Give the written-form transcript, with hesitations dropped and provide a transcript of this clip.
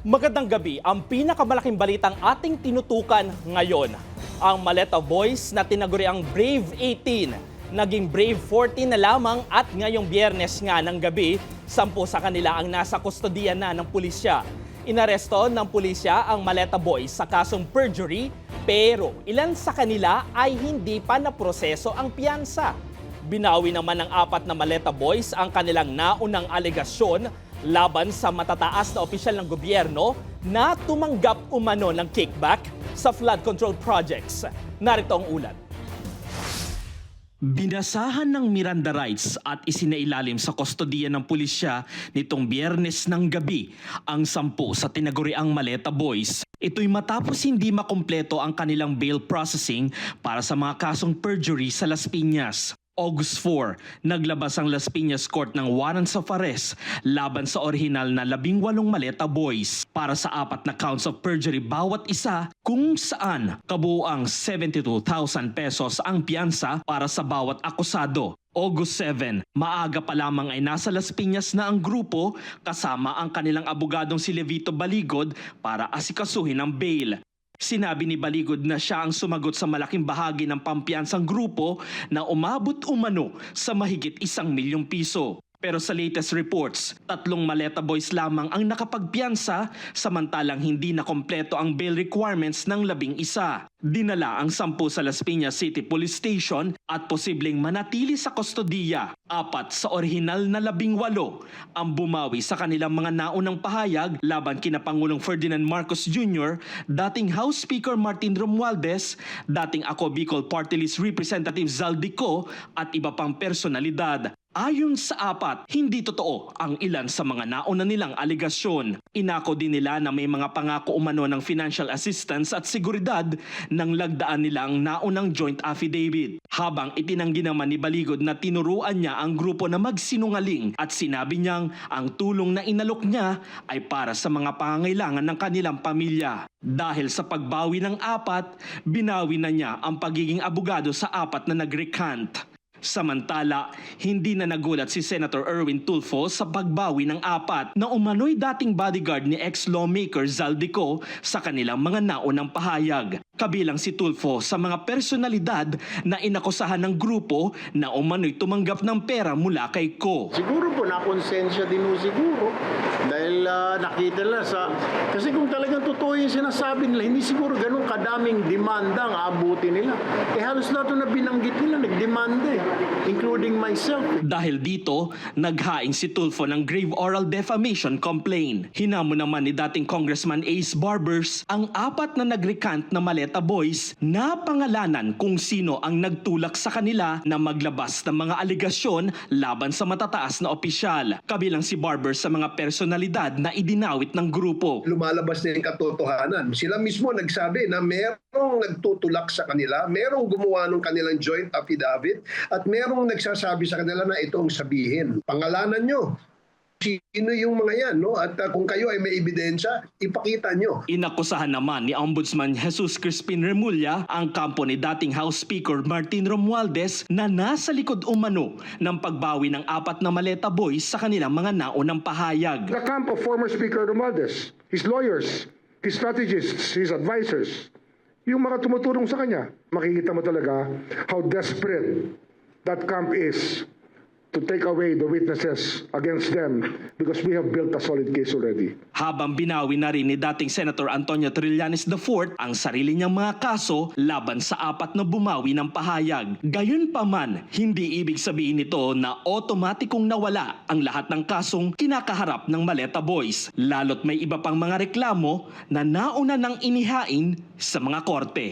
Magandang gabi, ang pinakamalaking balitang ating tinutukan ngayon. Ang Maleta Boys na tinaguriang Brave 18, naging Brave 14 na lamang at ngayong Biyernes nga ng gabi, 10 sa kanila ang nasa kustodiya na ng pulisya. Inaresto ng pulisya ang Maleta Boys sa kasong perjury, pero ilan sa kanila ay hindi pa naproseso ang piyansa. Binawi naman ng 4 na Maleta Boys ang kanilang naunang alegasyon laban sa matataas na opisyal ng gobyerno na tumanggap umano ng kickback sa flood control projects. Narito ang ulat. Binasahan ng Miranda rights at isinailalim sa kustodiya ng pulisya nitong Biyernes ng gabi ang 10 sa tinaguriang Maleta Boys. Ito'y matapos hindi makumpleto ang kanilang bail processing para sa mga kasong perjury sa Las Piñas. August 4, naglabas ang Las Piñas Court ng warrants of arrest laban sa orihinal na 18 Maleta Boys para sa 4 na counts of perjury bawat isa, kung saan kabuuang 72,000 pesos ang piyansa para sa bawat akusado. August 7, maaga pa lamang ay nasa Las Piñas na ang grupo kasama ang kanilang abogadong si Levito Baligod para asikasuhin ang bail. Sinabi ni Baligod na siya ang sumagot sa malaking bahagi ng pampiyansang grupo na umabot umano sa mahigit 1 milyong piso. Pero sa latest reports, 3 Maleta Boys lamang ang nakapagpiyansa samantalang hindi na kompleto ang bail requirements ng 11. Dinala ang 10 sa Las Piñas City Police Station at posibleng manatili sa kustodiya. 4 sa orihinal na 18 ang bumawi sa kanilang mga naunang pahayag laban kina Pangulong Ferdinand Marcos Jr., dating House Speaker Martin Romualdez, dating Ako Bicol Party List Representative Zaldico at iba pang personalidad. Ayon sa 4, hindi totoo ang ilan sa mga nauna nilang aligasyon. Inako din nila na may mga pangako umano ng financial assistance at seguridad nang lagdaan nilang naunang joint affidavit. Habang itinanggi naman ni Baligod na tinuruan niya ang grupo na magsinungaling at sinabi niyang ang tulong na inalok niya ay para sa mga pangangailangan ng kanilang pamilya. Dahil sa pagbawi ng 4, binawi na niya ang pagiging abogado sa 4 na nag-recant. Samantala, hindi na nagulat si Senator Erwin Tulfo sa pagbawi ng 4 na umano'y dating bodyguard ni ex-lawmaker Zaldico sa kanilang mga naunang pahayag. Kabilang si Tulfo sa mga personalidad na inakusahan ng grupo na umano'y tumanggap ng pera mula kay Ko. Siguro po nakonsensya din po siguro dahil nakita nila sa... Kasi kung talagang totoo yung sinasabi nila, hindi siguro ganun kadaming demanda ang aabutin nila. Halos lahat na binanggit nila, nagdemanda including myself. Dahil dito, naghaing si Tulfo ng grave oral defamation complaint. Hinamon naman ni dating Congressman Ace Barbers ang 4 na nag-recant na Maleta Boys na pangalanan kung sino ang nagtulak sa kanila na maglabas ng mga aligasyon laban sa matataas na opisyal. Kabilang si Barbers sa mga personalidad na idinawit ng grupo. Lumalabas na yung katotohanan. Sila mismo nagsabi na merong nagtutulak sa kanila, merong gumawa ng kanilang joint affidavit, at merong nagsasabi sa kanila na itong sabihin. Pangalanan nyo. Sino yung mga yan, no? At kung kayo ay may ebidensya, ipakita nyo. Inakusahan naman ni Ombudsman Jesus Crispin Remulla ang kampo ni dating House Speaker Martin Romualdez na nasa likod umano ng pagbawi ng 4 na Maleta Boys sa kanilang mga naunang pahayag. The camp of former Speaker Romualdez, his lawyers, his strategists, his advisors, yung mga tumutulong sa kanya, makikita mo talaga how desperate that camp is to take away the witnesses against them because we have built a solid case already. Habang binawi na rin ni dating Senator Antonio Trillanes IV ang sarili niyang mga kaso laban sa 4 na bumawi ng pahayag. Gayunpaman, hindi ibig sabihin nito na otomatikong nawala ang lahat ng kasong kinakaharap ng Maleta Boys. Lalo't may iba pang mga reklamo na nauna nang inihain sa mga korte.